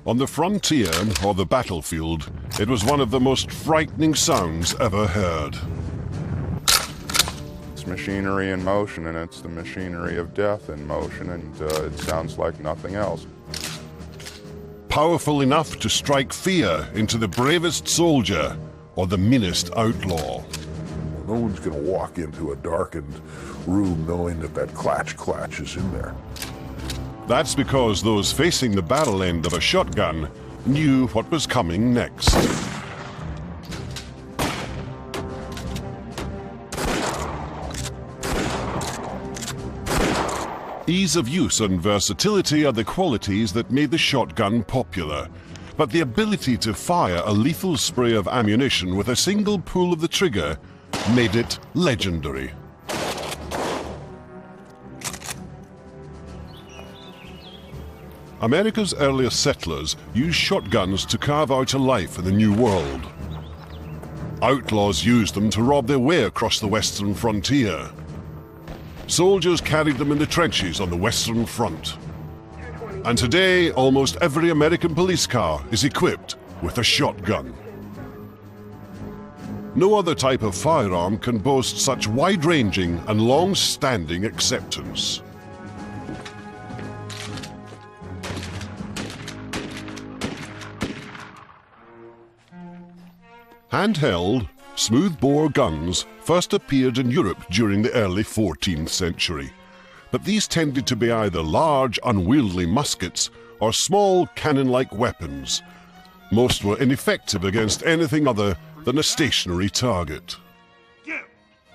On the frontier or the battlefield, it was one of the most frightening sounds ever heard. It's machinery in motion, and it's the machinery of death in motion, and it sounds like nothing else. Powerful enough to strike fear into the bravest soldier or the meanest outlaw. No one's going to walk into a darkened room knowing that that clatch is in there. That's because those facing the barrel end of a shotgun knew what was coming next. Ease of use and versatility are the qualities that made the shotgun popular, but the ability to fire a lethal spray of ammunition with a single pull of the trigger made it legendary. America's earliest settlers used shotguns to carve out a life in the New World. Outlaws used them to rob their way across the Western frontier. Soldiers carried them in the trenches on the Western Front. And today, almost every American police car is equipped with a shotgun. No other type of firearm can boast such wide-ranging and long-standing acceptance. Handheld, smoothbore guns first appeared in Europe during the early 14th century, but these tended to be either large, unwieldy muskets or small cannon-like weapons. Most were ineffective against anything other than a stationary target. Give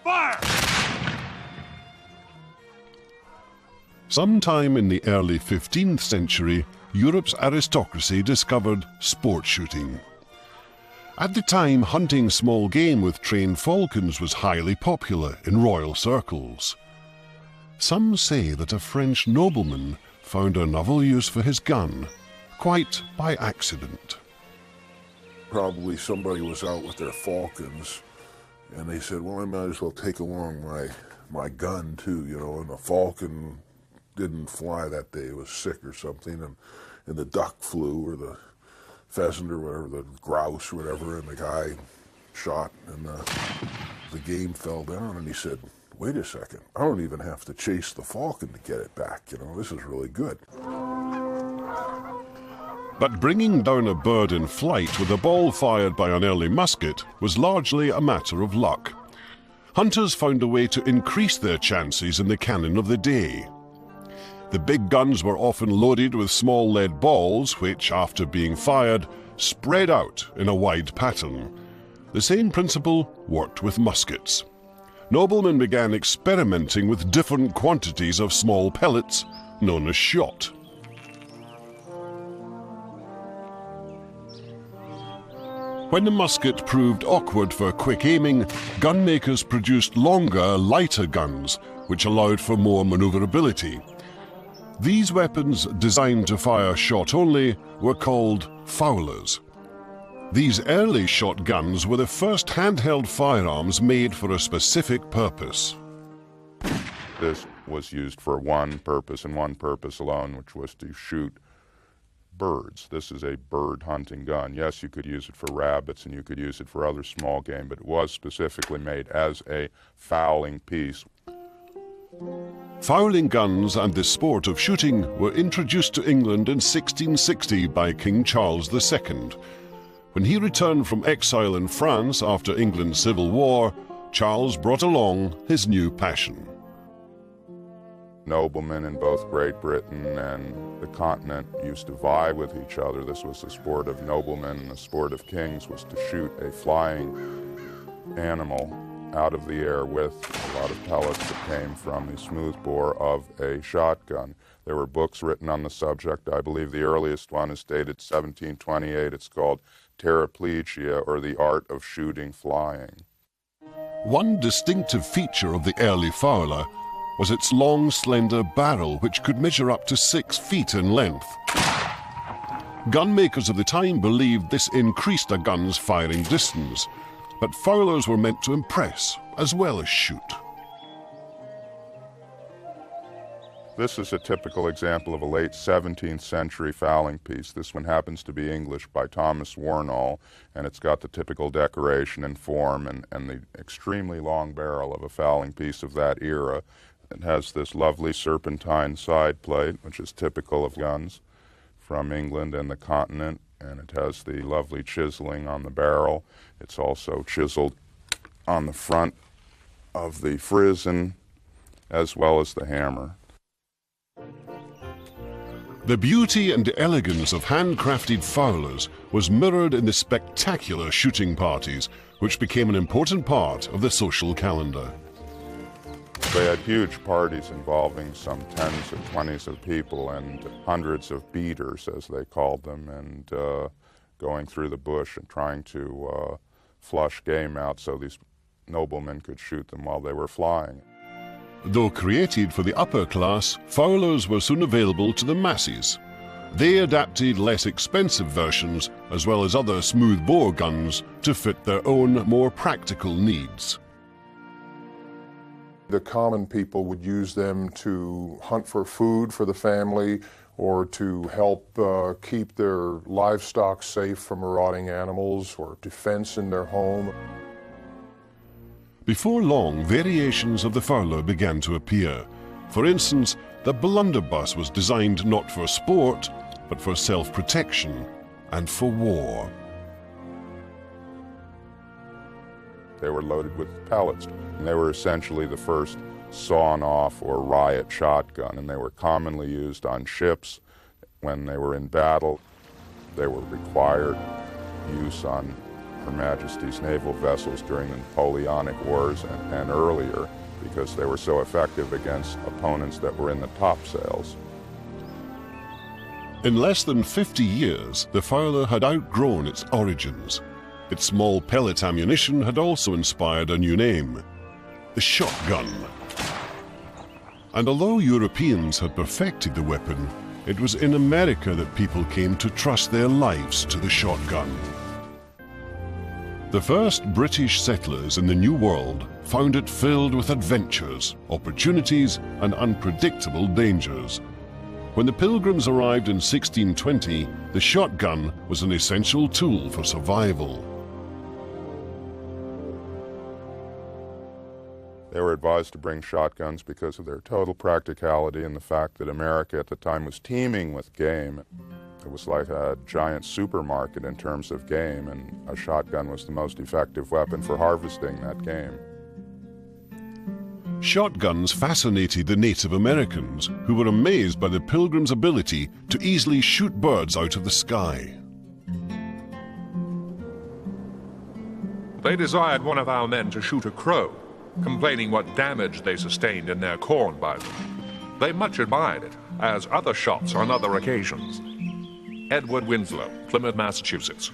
fire! Sometime in the early 15th century, Europe's aristocracy discovered sport shooting. At the time, hunting small game with trained falcons was highly popular in royal circles. Some say that a French nobleman found a novel use for his gun, quite by accident. Probably somebody was out with their falcons, and they said, well, I might as well take along my gun too, you know, and the falcon didn't fly that day. It was sick or something, and the duck flew, or the pheasant or whatever, the grouse or whatever, and the guy shot, and the game fell down, and he said, wait a second, I don't even have to chase the falcon to get it back, you know, this is really good. But bringing down a bird in flight with a ball fired by an early musket was largely a matter of luck. Hunters found a way to increase their chances in the cannon of the day. The big guns were often loaded with small lead balls which, after being fired, spread out in a wide pattern. The same principle worked with muskets. Noblemen began experimenting with different quantities of small pellets, known as shot. When the musket proved awkward for quick aiming, gunmakers produced longer, lighter guns, which allowed for more maneuverability. These weapons, designed to fire shot only, were called fowlers. These early shotguns were the first handheld firearms made for a specific purpose. This was used for one purpose and one purpose alone, which was to shoot birds. This is a bird hunting gun. Yes, you could use it for rabbits and you could use it for other small game, but it was specifically made as a fowling piece. Fowling guns and the sport of shooting were introduced to England in 1660 by King Charles II. When he returned from exile in France after England's Civil War, Charles brought along his new passion. Noblemen in both Great Britain and the continent used to vie with each other. This was the sport of noblemen, and the sport of kings was to shoot a flying animal out of the air with a lot of pellets that came from the smoothbore of a shotgun. There were books written on the subject. I believe the earliest one is dated 1728. It's called Paraplegia, or the Art of Shooting Flying. One distinctive feature of the early fowler was its long, slender barrel, which could measure up to 6 feet in length. Gunmakers of the time believed this increased a gun's firing distance, but fowlers were meant to impress as well as shoot. This is a typical example of a late 17th century fowling piece. This one happens to be English by Thomas Warnall, and it's got the typical decoration and form and the extremely long barrel of a fowling piece of that era. It has this lovely serpentine side plate, which is typical of guns from England and the continent, and it has the lovely chiseling on the barrel. It's also chiseled on the front of the frizzen as well as the hammer. The beauty and elegance of handcrafted fowlers was mirrored in the spectacular shooting parties, which became an important part of the social calendar. They had huge parties involving some 10s and 20s of people and hundreds of beaters, as they called them, and going through the bush and trying to flush game out so these noblemen could shoot them while they were flying. Though created for the upper class, fowlers were soon available to the masses. They adapted less expensive versions, as well as other smoothbore guns, to fit their own more practical needs. The common people would use them to hunt for food for the family or to help keep their livestock safe from marauding animals or defense in their home. Before long, variations of the fowler began to appear. For instance, the blunderbuss was designed not for sport, but for self-protection and for war. They were loaded with pellets, and they were essentially the first sawn-off or riot shotgun, and they were commonly used on ships when they were in battle. They were required use on Her Majesty's naval vessels during the Napoleonic Wars and earlier, because they were so effective against opponents that were in the topsails. In less than 50 years, the fowler had outgrown its origins. Its small pellet ammunition had also inspired a new name, the shotgun. And although Europeans had perfected the weapon, it was in America that people came to trust their lives to the shotgun. The first British settlers in the New World found it filled with adventures, opportunities, and unpredictable dangers. When the Pilgrims arrived in 1620, the shotgun was an essential tool for survival. They were advised to bring shotguns because of their total practicality and the fact that America at the time was teeming with game. It was like a giant supermarket in terms of game, and a shotgun was the most effective weapon for harvesting that game. Shotguns fascinated the Native Americans, who were amazed by the Pilgrims' ability to easily shoot birds out of the sky. They desired one of our men to shoot a crow, complaining what damage they sustained in their corn by them. They much admired it, as other shots on other occasions. Edward Winslow, Plymouth, Massachusetts.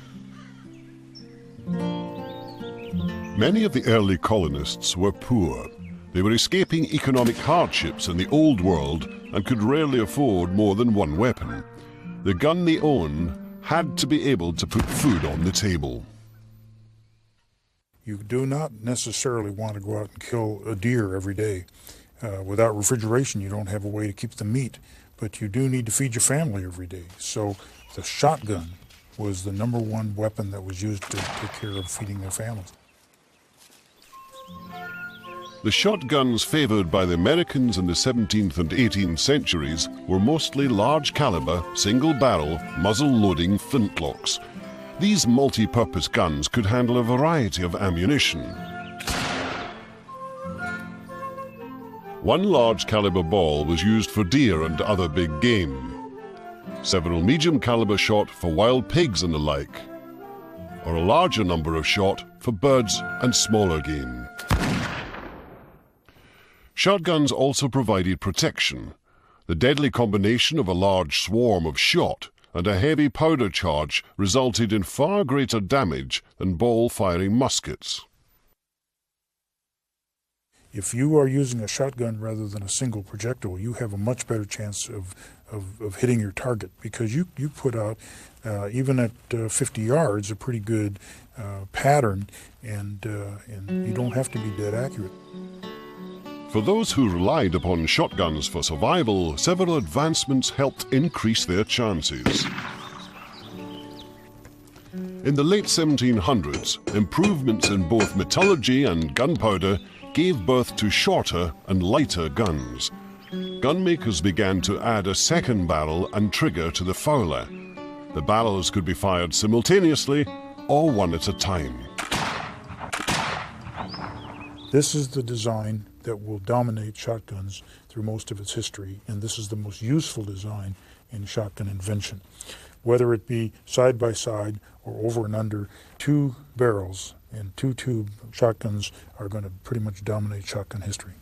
Many of the early colonists were poor. They were escaping economic hardships in the Old World and could rarely afford more than one weapon. The gun they owned had to be able to put food on the table. You do not necessarily want to go out and kill a deer every day. Without refrigeration, you don't have a way to keep the meat, but you do need to feed your family every day. So the shotgun was the #1 weapon that was used to take care of feeding their families. The shotguns favored by the Americans in the 17th and 18th centuries were mostly large-caliber, single-barrel, muzzle-loading flintlocks. These multi-purpose guns could handle a variety of ammunition. One large-caliber ball was used for deer and other big game. Several medium-caliber shot for wild pigs and the like, or a larger number of shot for birds and smaller game. Shotguns also provided protection. The deadly combination of a large swarm of shot and a heavy powder charge resulted in far greater damage than ball-firing muskets. If you are using a shotgun rather than a single projectile, you have a much better chance of hitting your target, because you put out, even at 50 yards, a pretty good pattern, and you don't have to be dead accurate. For those who relied upon shotguns for survival, several advancements helped increase their chances. In the late 1700s, improvements in both metallurgy and gunpowder gave birth to shorter and lighter guns. Gunmakers began to add a second barrel and trigger to the fowler. The barrels could be fired simultaneously or one at a time. This is the design that will dominate shotguns through most of its history, and this is the most useful design in shotgun invention. Whether it be side by side or over and under, 2 barrels and 2 tube shotguns are going to pretty much dominate shotgun history.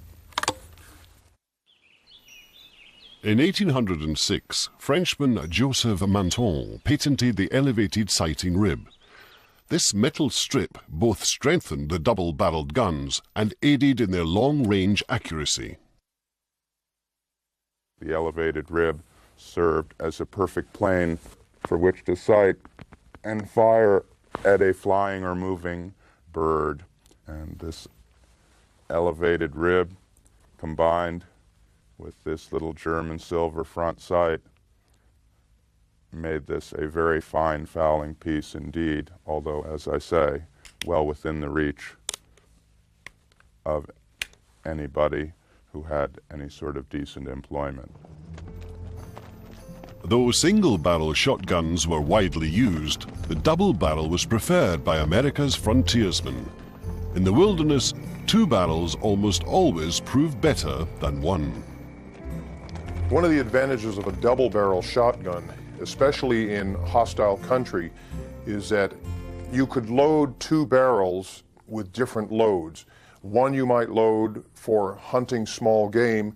In 1806, Frenchman Joseph Manton patented the elevated sighting rib. This metal strip both strengthened the double-barreled guns and aided in their long-range accuracy. The elevated rib served as a perfect plane for which to sight and fire at a flying or moving bird. And this elevated rib combined with this little German silver front sight made this a very fine fowling piece indeed, although, as I say, well within the reach of anybody who had any sort of decent employment. Though single-barrel shotguns were widely used, the double barrel was preferred by America's frontiersmen. In the wilderness, 2 barrels almost always proved better than 1. One of the advantages of a double-barrel shotgun, especially in hostile country, is that you could load 2 barrels with different loads. One you might load for hunting small game,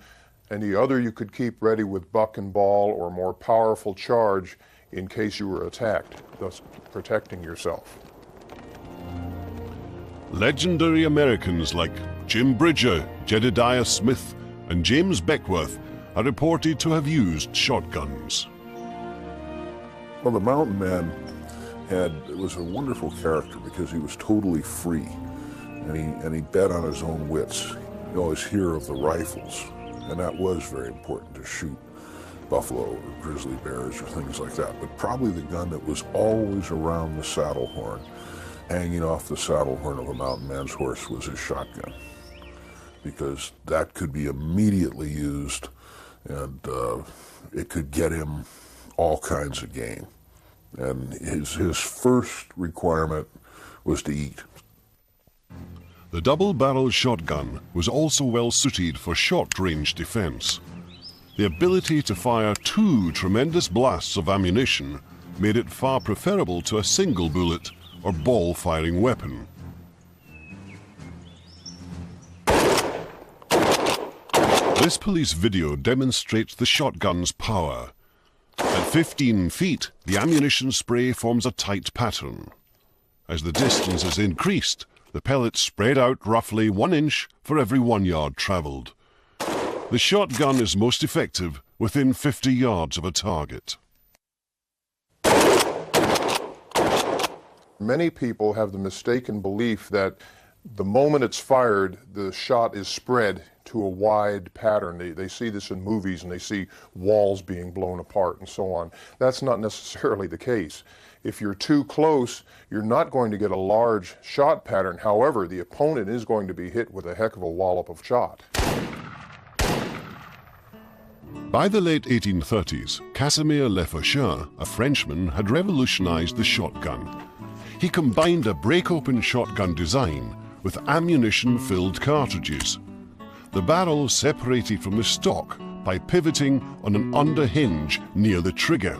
and the other you could keep ready with buck and ball or more powerful charge in case you were attacked, thus protecting yourself. Legendary Americans like Jim Bridger, Jedediah Smith, and James Beckwourth are reported to have used shotguns. Well, the mountain man was a wonderful character because he was totally free, and he bet on his own wits. You always hear of the rifles, and that was very important to shoot buffalo or grizzly bears or things like that. But probably the gun that was always around the saddle horn, hanging off the saddle horn of a mountain man's horse, was his shotgun, because that could be immediately used, and it could get him all kinds of game. And his first requirement was to eat. The double-barrel shotgun was also well suited for short-range defense. The ability to fire 2 tremendous blasts of ammunition made it far preferable to a single bullet or ball-firing weapon. This police video demonstrates the shotgun's power. At 15 feet, the ammunition spray forms a tight pattern. As the distance is increased, the pellets spread out roughly 1 inch for every 1 yard traveled. The shotgun is most effective within 50 yards of a target. Many people have the mistaken belief that the moment it's fired, the shot is spread to a wide pattern. They see this in movies, and they see walls being blown apart and so on. That's not necessarily the case. If you're too close, you're not going to get a large shot pattern. However, the opponent is going to be hit with a heck of a wallop of shot. By the late 1830s, Casimir Lefaucheur, a Frenchman, had revolutionized the shotgun. He combined a break-open shotgun design with ammunition-filled cartridges. The barrel separated from the stock by pivoting on an under hinge near the trigger.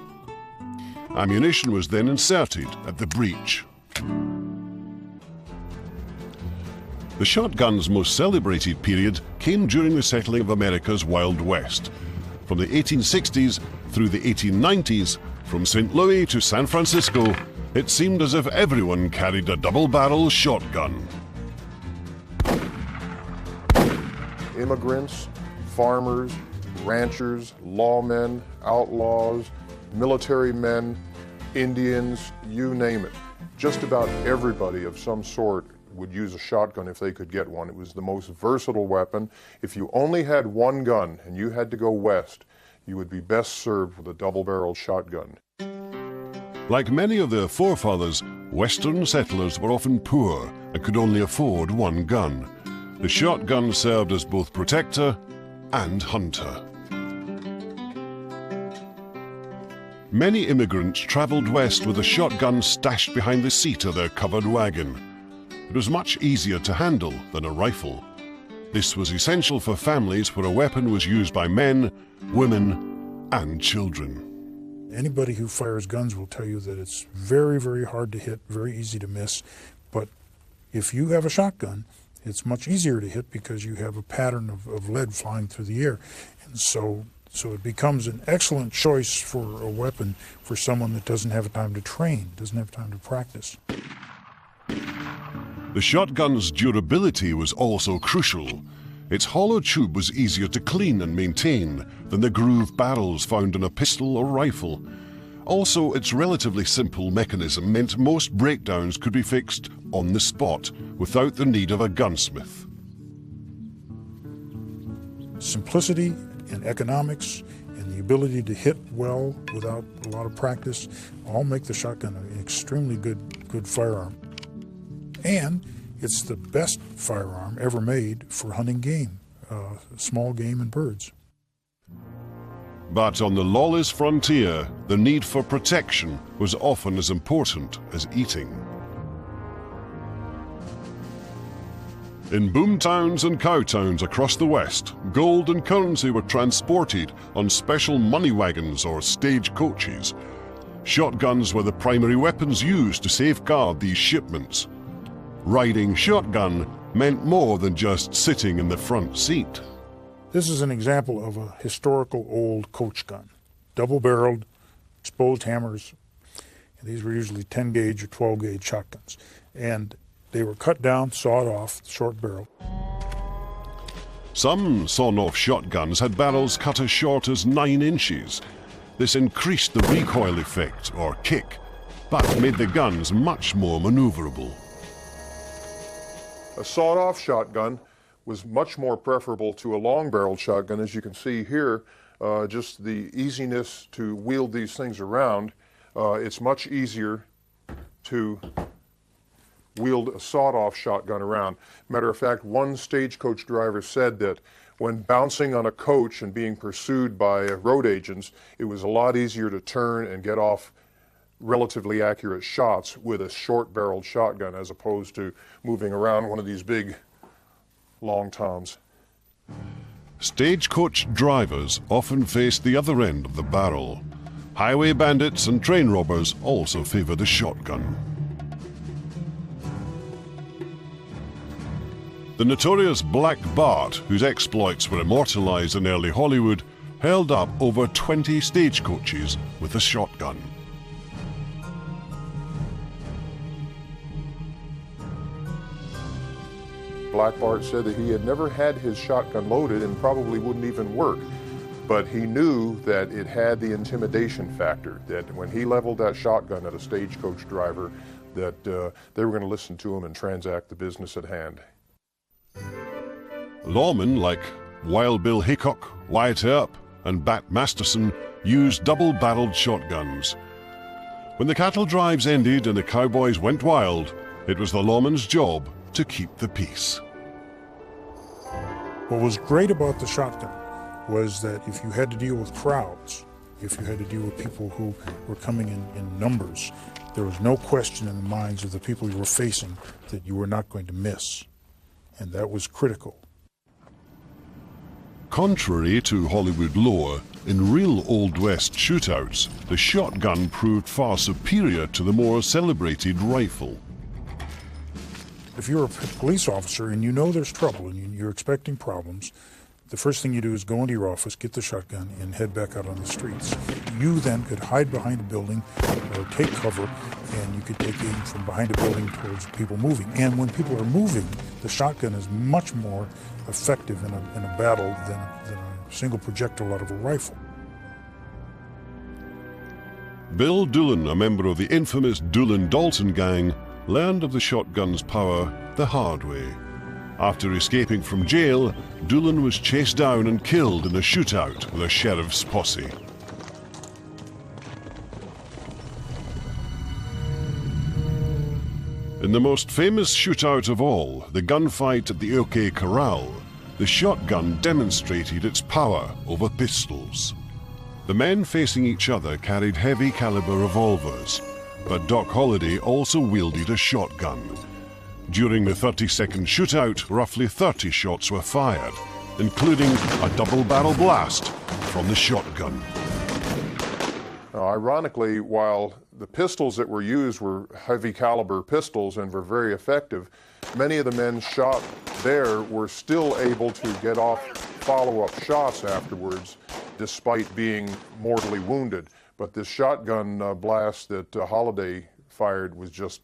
Ammunition was then inserted at the breech. The shotgun's most celebrated period came during the settling of America's Wild West. From the 1860s through the 1890s, from St. Louis to San Francisco, it seemed as if everyone carried a double-barrel shotgun. Immigrants, farmers, ranchers, lawmen, outlaws, military men, Indians, you name it. Just about everybody of some sort would use a shotgun if they could get one. It was the most versatile weapon. If you only had one gun and you had to go west, you would be best served with a double-barreled shotgun. Like many of their forefathers, Western settlers were often poor and could only afford one gun. The shotgun served as both protector and hunter. Many immigrants traveled west with a shotgun stashed behind the seat of their covered wagon. It was much easier to handle than a rifle. This was essential for families where a weapon was used by men, women, and children. Anybody who fires guns will tell you that it's very, very hard to hit, very easy to miss. But if you have a shotgun, it's much easier to hit because you have a pattern of lead flying through the air. And so it becomes an excellent choice for a weapon for someone that doesn't have time to train, doesn't have time to practice. The shotgun's durability was also crucial. Its hollow tube was easier to clean and maintain than the grooved barrels found in a pistol or rifle. Also, its relatively simple mechanism meant most breakdowns could be fixed on the spot without the need of a gunsmith. Simplicity and economics and the ability to hit well without a lot of practice all make the shotgun an extremely good firearm. And it's the best firearm ever made for hunting game, small game and birds. But on the lawless frontier, the need for protection was often as important as eating. In boom towns and cow towns across the West, gold and currency were transported on special money wagons or stage coaches. Shotguns were the primary weapons used to safeguard these shipments. Riding shotgun meant more than just sitting in the front seat. This is an example of a historical old coach gun, double-barreled, exposed hammers. And these were usually 10-gauge or 12-gauge shotguns. And they were cut down, sawed off, short barrel. Some sawn-off shotguns had barrels cut as short as 9 inches. This increased the recoil effect, or kick, but made the guns much more maneuverable. A sawed-off shotgun was much more preferable to a long-barreled shotgun. As you can see here, just the easiness to wield these things around. It's much easier to wield a sawed-off shotgun around. Matter of fact, one stagecoach driver said that when bouncing on a coach and being pursued by road agents, it was a lot easier to turn and get off relatively accurate shots with a short-barreled shotgun as opposed to moving around one of these big long toms. Stagecoach drivers often faced the other end of the barrel. Highway bandits and train robbers also favored the shotgun. The notorious Black Bart, whose exploits were immortalized in early Hollywood, held up over 20 stagecoaches with a shotgun. Black Bart said that he had never had his shotgun loaded and probably wouldn't even work, but he knew that it had the intimidation factor, that when he leveled that shotgun at a stagecoach driver, that they were going to listen to him and transact the business at hand. Lawmen like Wild Bill Hickok, Wyatt Earp, and Bat Masterson used double-barreled shotguns. When the cattle drives ended and the cowboys went wild, it was the lawman's job to keep the peace. What was great about the shotgun was that if you had to deal with crowds, if you had to deal with people who were coming in numbers, there was no question in the minds of the people you were facing that you were not going to miss. And that was critical. Contrary to Hollywood lore, in real Old West shootouts, the shotgun proved far superior to the more celebrated rifle. If you're a police officer and you know there's trouble and you're expecting problems, the first thing you do is go into your office, get the shotgun, and head back out on the streets. You then could hide behind a building or take cover, and you could take aim from behind a building towards people moving. And when people are moving, the shotgun is much more effective in a battle than a single projectile out of a rifle. Bill Doolan, a member of the infamous Doolan-Dalton gang, learned of the shotgun's power the hard way. After escaping from jail, Doolan was chased down and killed in a shootout with a sheriff's posse. In the most famous shootout of all, the gunfight at the OK Corral, the shotgun demonstrated its power over pistols. The men facing each other carried heavy caliber revolvers, but Doc Holliday also wielded a shotgun. During the 30-second shootout, roughly 30 shots were fired, including a double-barrel blast from the shotgun. Ironically, while the pistols that were used were heavy caliber pistols and were very effective, many of the men shot there were still able to get off follow-up shots afterwards, despite being mortally wounded. But this shotgun blast that Holliday fired was just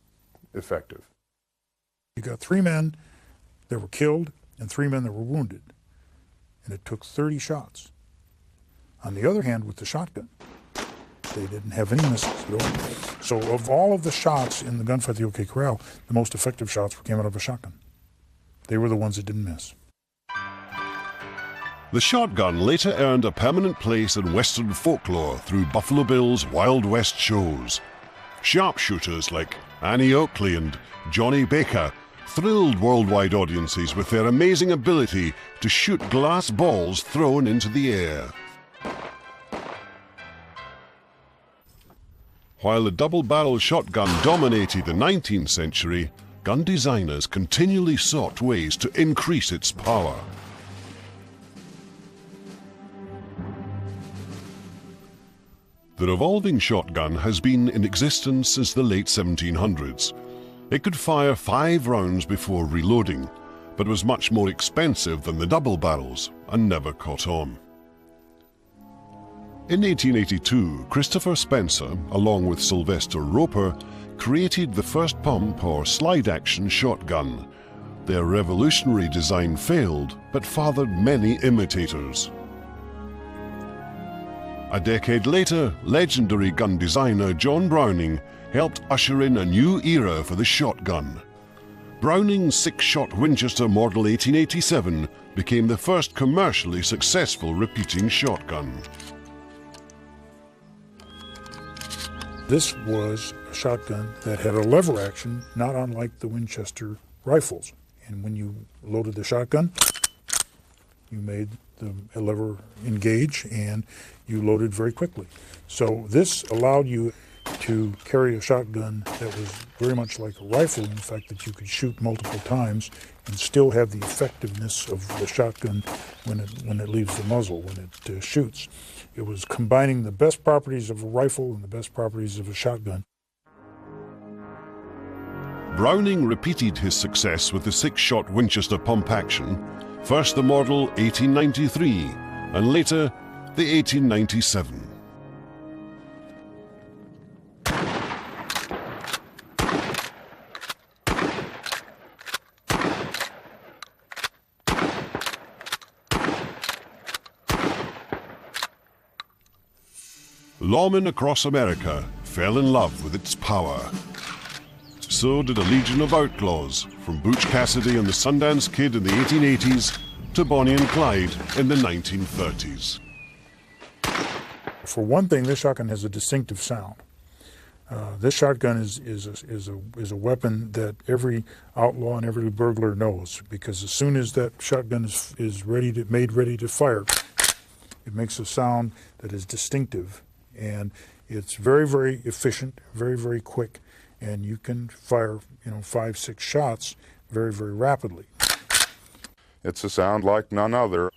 effective. You got 3 men that were killed and 3 men that were wounded, and it took 30 shots. On the other hand, with the shotgun, they didn't have any misses at all. So of all of the shots in the gunfight at the OK Corral, the most effective shots came out of a shotgun. They were the ones that didn't miss. The shotgun later earned a permanent place in Western folklore through Buffalo Bill's Wild West shows. Sharpshooters like Annie Oakley and Johnny Baker thrilled worldwide audiences with their amazing ability to shoot glass balls thrown into the air. While the double-barrel shotgun dominated the 19th century, gun designers continually sought ways to increase its power. The revolving shotgun has been in existence since the late 1700s. It could fire 5 rounds before reloading, but was much more expensive than the double barrels and never caught on. In 1882, Christopher Spencer, along with Sylvester Roper, created the first pump or slide-action shotgun. Their revolutionary design failed, but fathered many imitators. A decade later, legendary gun designer John Browning helped usher in a new era for the shotgun. Browning's 6-shot Winchester Model 1887 became the first commercially successful repeating shotgun. This was a shotgun that had a lever action, not unlike the Winchester rifles. And when you loaded the shotgun, you made the lever engage and you loaded very quickly. So this allowed you to carry a shotgun that was very much like a rifle, in the fact that you could shoot multiple times and still have the effectiveness of the shotgun when it leaves the muzzle, when it shoots. It was combining the best properties of a rifle and the best properties of a shotgun. Browning repeated his success with the 6-shot Winchester pump action, first the Model 1893 and later the 1897. Lawmen across America fell in love with its power. So did a legion of outlaws, from Butch Cassidy and the Sundance Kid in the 1880s to Bonnie and Clyde in the 1930s. For one thing, this shotgun has a distinctive sound. This shotgun is a weapon that every outlaw and every burglar knows, because as soon as that shotgun is made ready to fire, it makes a sound that is distinctive. And it's very, very efficient, very, very quick, and you can fire, 5, 6 shots very, very rapidly. It's a sound like none other.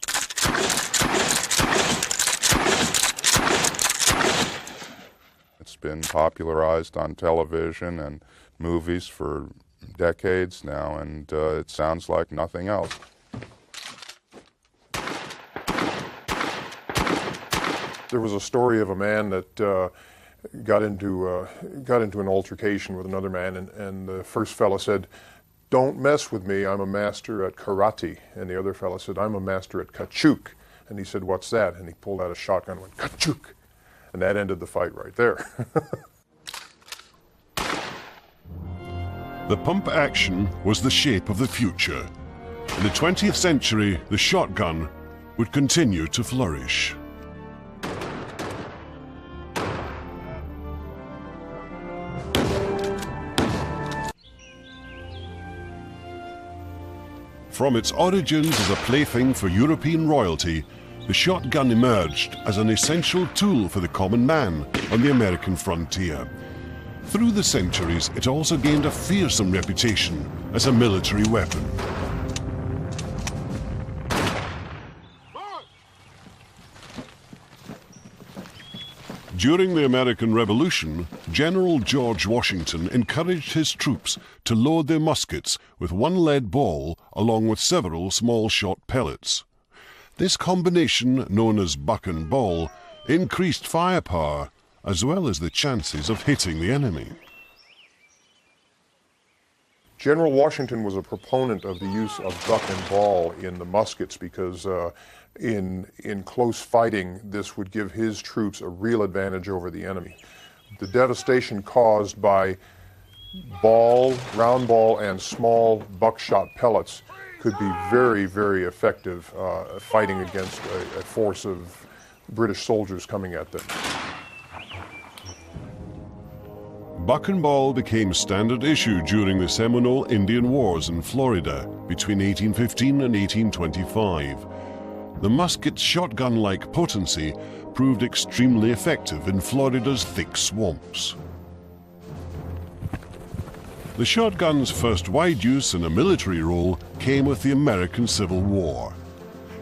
It's been popularized on television and movies for decades now, and it sounds like nothing else. There was a story of a man that got into an altercation with another man, and the first fellow said, "Don't mess with me, I'm a master at karate." And the other fellow said, "I'm a master at kachuk." And he said, "What's that?" And he pulled out a shotgun and went, "Kachuk." And that ended the fight right there. The pump action was the shape of the future. In the 20th century, the shotgun would continue to flourish. From its origins as a plaything for European royalty, the shotgun emerged as an essential tool for the common man on the American frontier. Through the centuries, it also gained a fearsome reputation as a military weapon. During the American Revolution, General George Washington encouraged his troops to load their muskets with one lead ball along with several small shot pellets. This combination, known as buck and ball, increased firepower as well as the chances of hitting the enemy. General Washington was a proponent of the use of buck and ball in the muskets because in close fighting, this would give his troops a real advantage over the enemy. The devastation caused by ball, round ball, and small buckshot pellets could be very, very effective fighting against a force of British soldiers coming at them. Buck and ball became standard issue during the Seminole Indian Wars in Florida between 1815 and 1825. The musket's shotgun-like potency proved extremely effective in Florida's thick swamps. The shotgun's first wide use in a military role came with the American Civil War.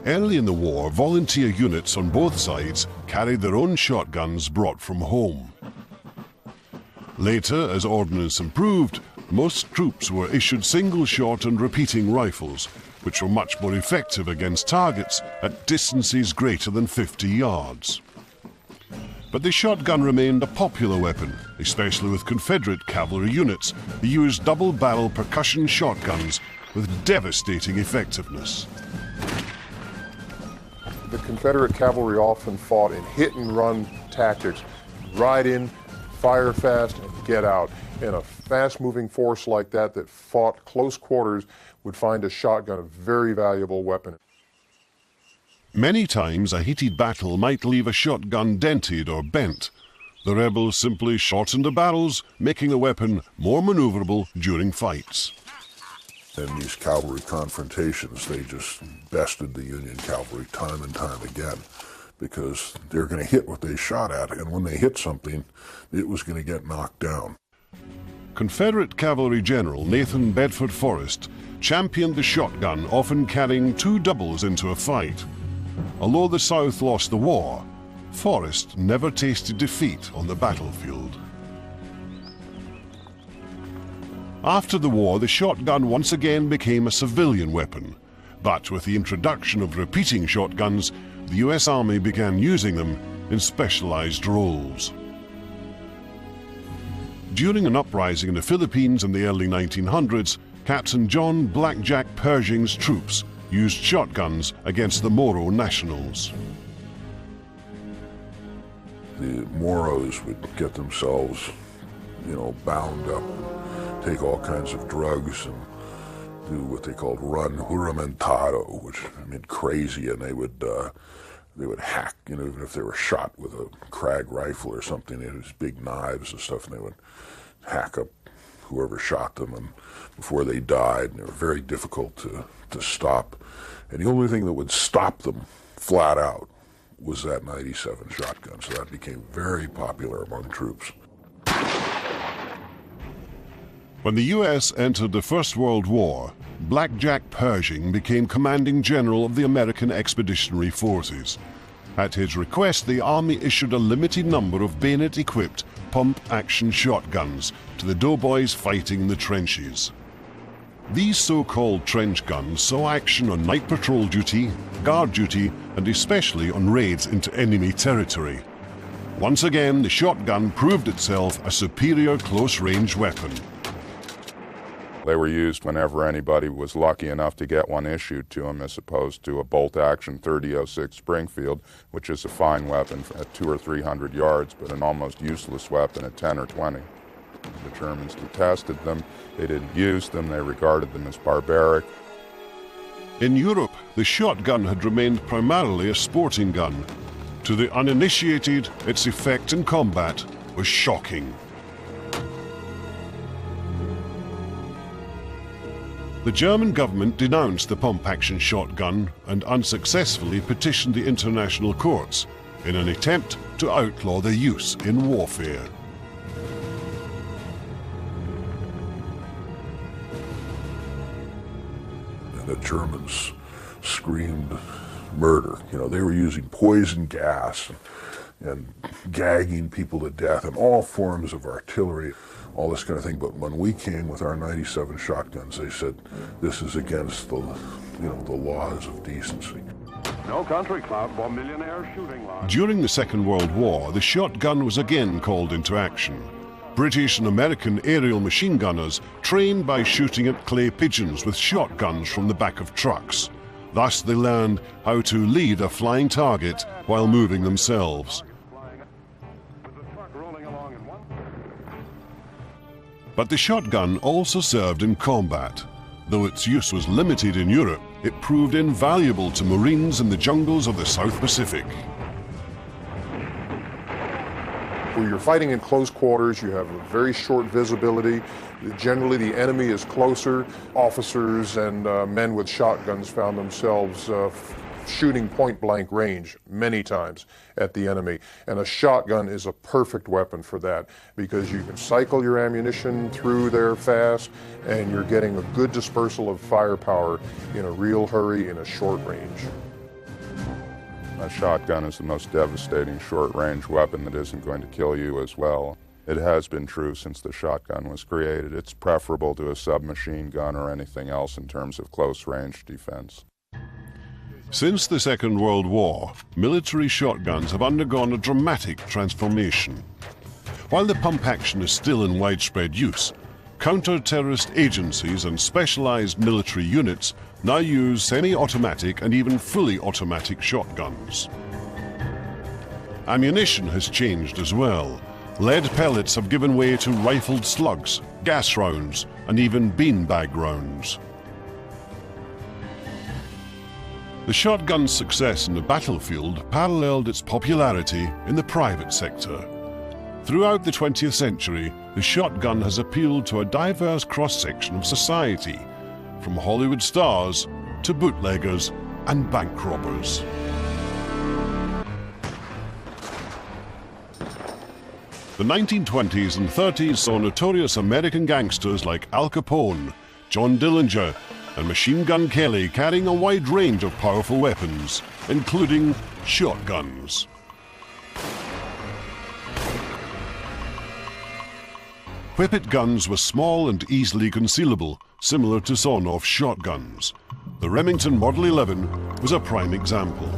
Early in the war, volunteer units on both sides carried their own shotguns brought from home. Later, as ordnance improved, most troops were issued single-shot and repeating rifles, which were much more effective against targets at distances greater than 50 yards. But the shotgun remained a popular weapon, especially with Confederate cavalry units who used double-barrel percussion shotguns with devastating effectiveness. The Confederate cavalry often fought in hit-and-run tactics, ride in, fire fast, and get out. And a fast-moving force like that fought close quarters would find a shotgun a very valuable weapon. Many times a heated battle might leave a shotgun dented or bent. The rebels simply shortened the barrels, making the weapon more maneuverable during fights. In these cavalry confrontations, they just bested the Union cavalry time and time again because they're going to hit what they shot at, and when they hit something, it was going to get knocked down. Confederate cavalry general Nathan Bedford Forrest championed the shotgun, often carrying two doubles into a fight. Although the South lost the war, Forrest never tasted defeat on the battlefield. After the war, the shotgun once again became a civilian weapon, but with the introduction of repeating shotguns, the US Army began using them in specialized roles. During an uprising in the Philippines in the early 1900s, Captain John Blackjack Pershing's troops used shotguns against the Moro nationals. The Moros would get themselves, bound up, take all kinds of drugs and do what they called run juramentado, which meant crazy, and they would hack, even if they were shot with a Krag rifle or something, they had these big knives and stuff, and they would hack up whoever shot them and before they died, and they were very difficult to stop. And the only thing that would stop them flat out was that 97 shotgun, so that became very popular among troops. When the US entered the First World War, Blackjack Pershing became commanding general of the American Expeditionary Forces. At his request, the Army issued a limited number of bayonet-equipped pump-action shotguns to the doughboys fighting in the trenches. These so-called trench guns saw action on night patrol duty, guard duty, and especially on raids into enemy territory. Once again, the shotgun proved itself a superior close-range weapon. They were used whenever anybody was lucky enough to get one issued to them, as opposed to a bolt-action .30-06 Springfield, which is a fine weapon at 200 or 300 yards, but an almost useless weapon at 10 or 20. The Germans detested them. They didn't use them. They regarded them as barbaric. In Europe, the shotgun had remained primarily a sporting gun. To the uninitiated, its effect in combat was shocking. The German government denounced the pump-action shotgun and unsuccessfully petitioned the international courts in an attempt to outlaw their use in warfare. And the Germans screamed murder. You know, they were using poison gas and gagging people to death and all forms of artillery, all this kind of thing. But when we came with our 97 shotguns, they said this is against the, the laws of decency. No country club or millionaire shooting lodge. During the Second World War, the shotgun was again called into action. British and American aerial machine gunners trained by shooting at clay pigeons with shotguns from the back of trucks. Thus they learned how to lead a flying target while moving themselves. But the shotgun also served in combat. Though its use was limited in Europe, it proved invaluable to Marines in the jungles of the South Pacific. Where you're fighting in close quarters, you have a very short visibility. Generally, the enemy is closer. Officers and men with shotguns found themselves shooting point-blank range many times at the enemy. And a shotgun is a perfect weapon for that because you can cycle your ammunition through there fast and you're getting a good dispersal of firepower in a real hurry in a short range. A shotgun is the most devastating short-range weapon that isn't going to kill you as well. It has been true since the shotgun was created. It's preferable to a submachine gun or anything else in terms of close-range defense. Since the Second World War, military shotguns have undergone a dramatic transformation. While the pump action is still in widespread use, counter-terrorist agencies and specialized military units now use semi-automatic and even fully automatic shotguns. Ammunition has changed as well. Lead pellets have given way to rifled slugs, gas rounds, and even beanbag rounds. The shotgun's success in the battlefield paralleled its popularity in the private sector. Throughout the 20th century, the shotgun has appealed to a diverse cross-section of society, from Hollywood stars to bootleggers and bank robbers. The 1920s and 30s saw notorious American gangsters like Al Capone, John Dillinger, and Machine Gun Kelly carrying a wide range of powerful weapons, including shotguns. Whippet guns were small and easily concealable, similar to sawn-off shotguns. The Remington Model 11 was a prime example.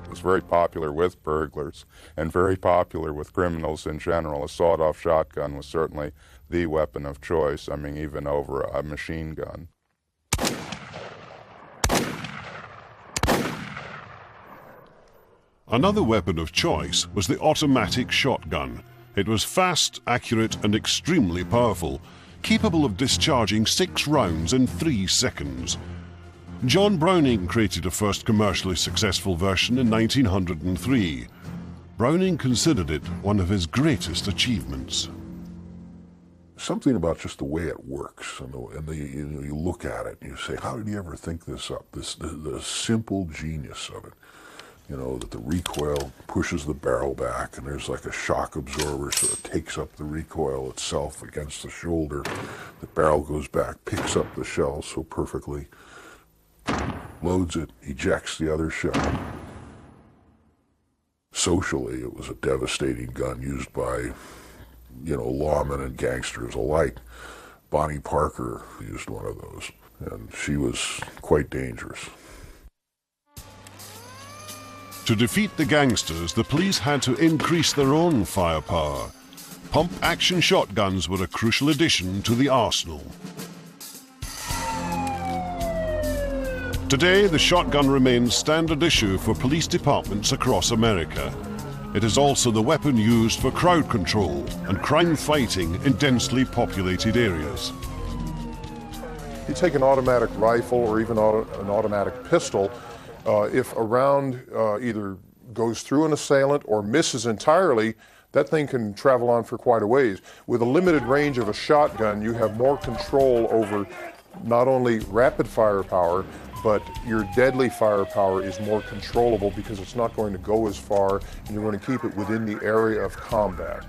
It was very popular with burglars and very popular with criminals in general. A sawed-off shotgun was certainly the weapon of choice, I mean, even over a machine gun. Another weapon of choice was the automatic shotgun. It was fast, accurate, and extremely powerful, capable of discharging 6 rounds in 3 seconds. John Browning created a first commercially successful version in 1903. Browning considered it one of his greatest achievements. Something about just the way it works, and you look at it and you say, how did he ever think this up? The simple genius of it. You know, that the recoil pushes the barrel back and there's like a shock absorber so it takes up the recoil itself against the shoulder. The barrel goes back, picks up the shell so perfectly, loads it, ejects the other shell. Socially, it was a devastating gun used by, lawmen and gangsters alike. Bonnie Parker used one of those, and she was quite dangerous. To defeat the gangsters, the police had to increase their own firepower. Pump-action shotguns were a crucial addition to the arsenal. Today, the shotgun remains standard issue for police departments across America. It is also the weapon used for crowd control and crime fighting in densely populated areas. You take an automatic rifle or even an automatic pistol, if a round either goes through an assailant or misses entirely, that thing can travel on for quite a ways. With a limited range of a shotgun, you have more control over not only rapid firepower, but your deadly firepower is more controllable because it's not going to go as far and you're going to keep it within the area of combat.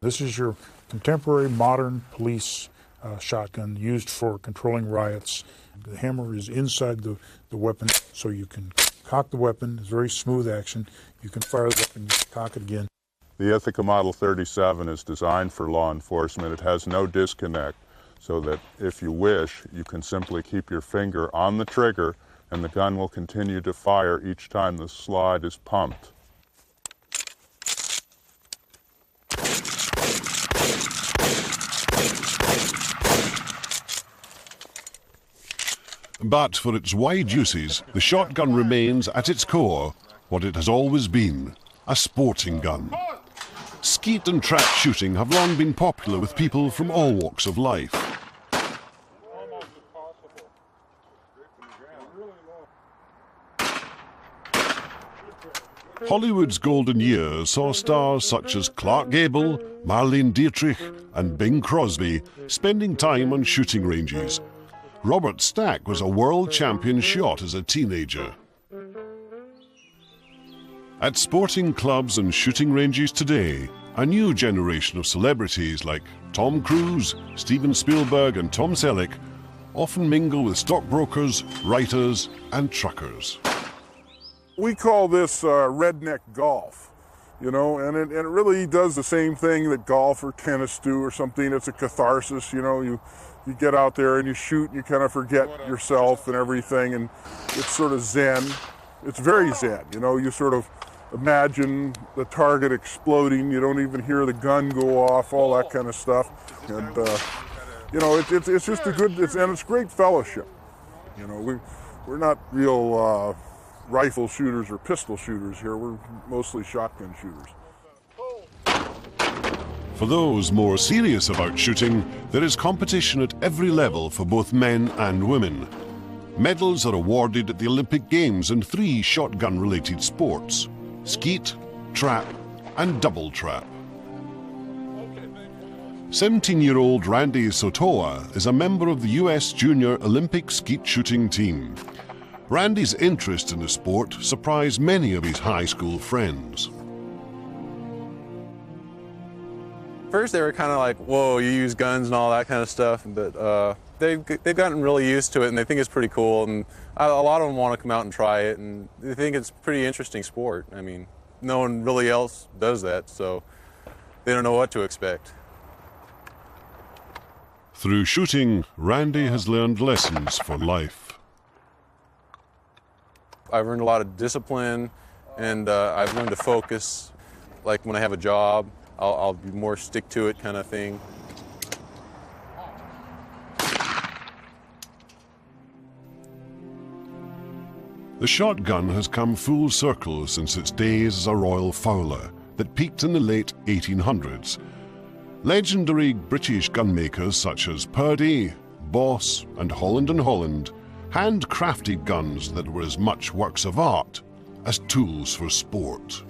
This is your contemporary modern police shotgun used for controlling riots. The hammer is inside the weapon, so you can cock the weapon. It's very smooth action. You can fire the weapon, you can cock it again. The Ithaca Model 37 is designed for law enforcement. It has no disconnect, so that if you wish, you can simply keep your finger on the trigger and the gun will continue to fire each time the slide is pumped. But for its wide uses, the shotgun remains at its core what it has always been, a sporting gun. Skeet and trap shooting have long been popular with people from all walks of life. Hollywood's golden years saw stars such as Clark Gable, Marlene Dietrich and Bing Crosby spending time on shooting ranges. Robert Stack was a world champion shot as a teenager. At sporting clubs and shooting ranges today, a new generation of celebrities like Tom Cruise, Steven Spielberg and Tom Selleck often mingle with stockbrokers, writers and truckers. We call this redneck golf, you know, and it really does the same thing that golf or tennis do or something. It's a catharsis, you know, you get out there and you shoot and you kind of forget yourself and everything, and it's sort of zen. It's very zen, you know, you sort of imagine the target exploding, you don't even hear the gun go off, all that kind of stuff. And, you know, it's just a good, and it's great fellowship. You know, we're not real rifle shooters or pistol shooters here, we're mostly shotgun shooters. For those more serious about shooting, there is competition at every level for both men and women. Medals are awarded at the Olympic Games in 3 shotgun-related sports: skeet, trap, and double trap. 17-year-old Randy Sotoa is a member of the U.S. Junior Olympic skeet shooting team. Randy's interest in the sport surprised many of his high school friends. First they were kind of like, whoa, you use guns and all that kind of stuff, but they've gotten really used to it and they think it's pretty cool, and a lot of them want to come out and try it, and they think it's a pretty interesting sport. I mean, no one really else does that, so they don't know what to expect. Through shooting, Randy has learned lessons for life. I've learned a lot of discipline, and I've learned to focus. Like when I have a job, I'll be more stick to it kind of thing. The shotgun has come full circle since its days as a royal fowler that peaked in the late 1800s. Legendary British gunmakers such as Purdy, Boss and Holland & Holland handcrafted guns that were as much works of art as tools for sport.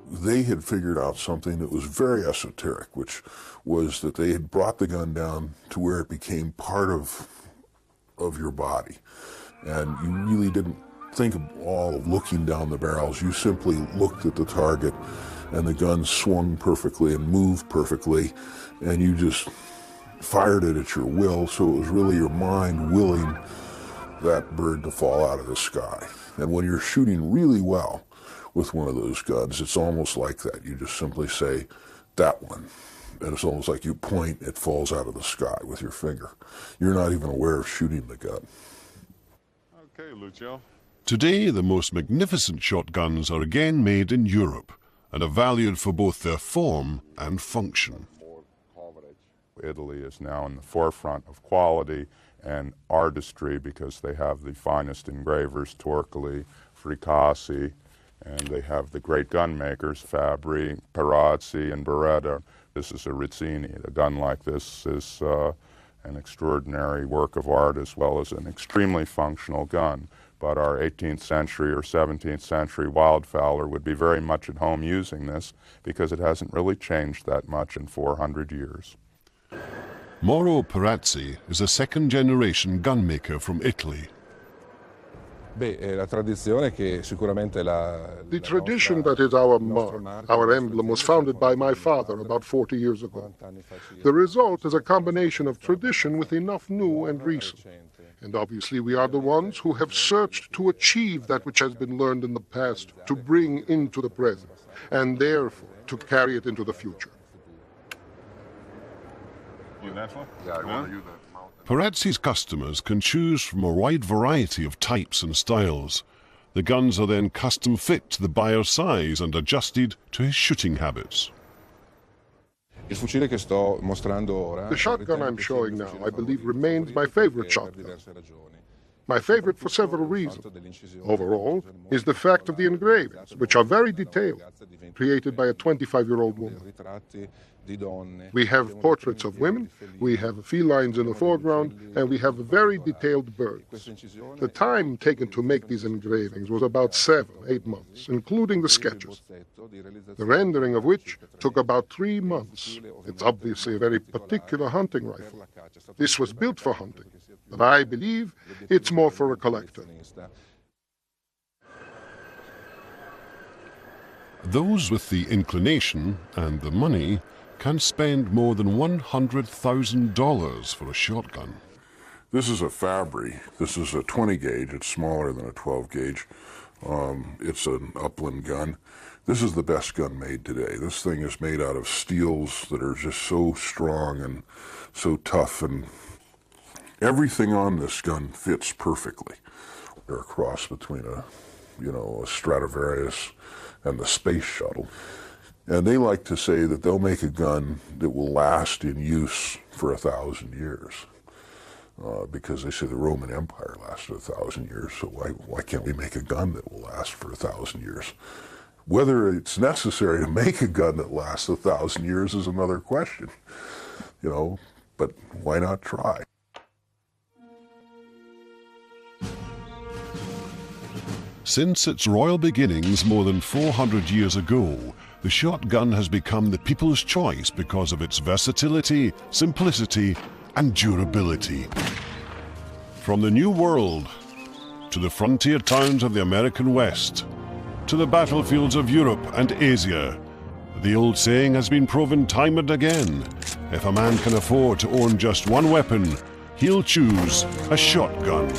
They had figured out something that was very esoteric, which was that they had brought the gun down to where it became part of your body. And you really didn't think of all of looking down the barrels. You simply looked at the target and the gun swung perfectly and moved perfectly, and you just fired it at your will, so it was really your mind willing that bird to fall out of the sky. And when you're shooting really well with one of those guns, it's almost like that. You just simply say, that one. And it's almost like you point, it falls out of the sky with your finger. You're not even aware of shooting the gun. Okay, Lucio. Today, the most magnificent shotguns are again made in Europe and are valued for both their form and function. Italy is now in the forefront of quality and artistry because they have the finest engravers, Torcoli, Fricassi, And they have the great gun makers, Fabri, Perazzi, and Beretta. This is a Rizzini. A gun like this is an extraordinary work of art as well as an extremely functional gun. But our 18th century or 17th century wildfowler would be very much at home using this because it hasn't really changed that much in 400 years. Mauro Perazzi is a second-generation gunmaker from Italy. The tradition that is our mark, our emblem, was founded by my father about 40 years ago. The result is a combination of tradition with enough new and recent. And obviously we are the ones who have searched to achieve that which has been learned in the past, to bring into the present, and therefore to carry it into the future. Perazzi's customers can choose from a wide variety of types and styles. The guns are then custom fit to the buyer's size and adjusted to his shooting habits. The shotgun I'm showing now, I believe, remains my favorite shotgun. My favorite for several reasons. Overall is the fact of the engravings, which are very detailed, created by a 25-year-old woman. We have portraits of women, we have felines in the foreground, and we have very detailed birds. The time taken to make these engravings was about 7-8 months, including the sketches, the rendering of which took about 3 months. It's obviously a very particular hunting rifle. This was built for hunting, but I believe it's more for a collector. Those with the inclination and the money can spend more than $100,000 for a shotgun. This is a Fabri. This is a 20 gauge. It's smaller than a 12 gauge. It's an upland gun. This is the best gun made today. This thing is made out of steels that are just so strong and so tough, and everything on this gun fits perfectly. They're a cross between a Stradivarius and the Space Shuttle. And they like to say that they'll make a gun that will last in use for 1,000 years. Because they say the Roman Empire lasted 1,000 years, so why can't we make a gun that will last for 1,000 years? Whether it's necessary to make a gun that lasts 1,000 years is another question, but why not try? Since its royal beginnings more than 400 years ago, the shotgun has become the people's choice because of its versatility, simplicity, and durability. From the New World to the frontier towns of the American West, to the battlefields of Europe and Asia, the old saying has been proven time and again: if a man can afford to own just one weapon, he'll choose a shotgun.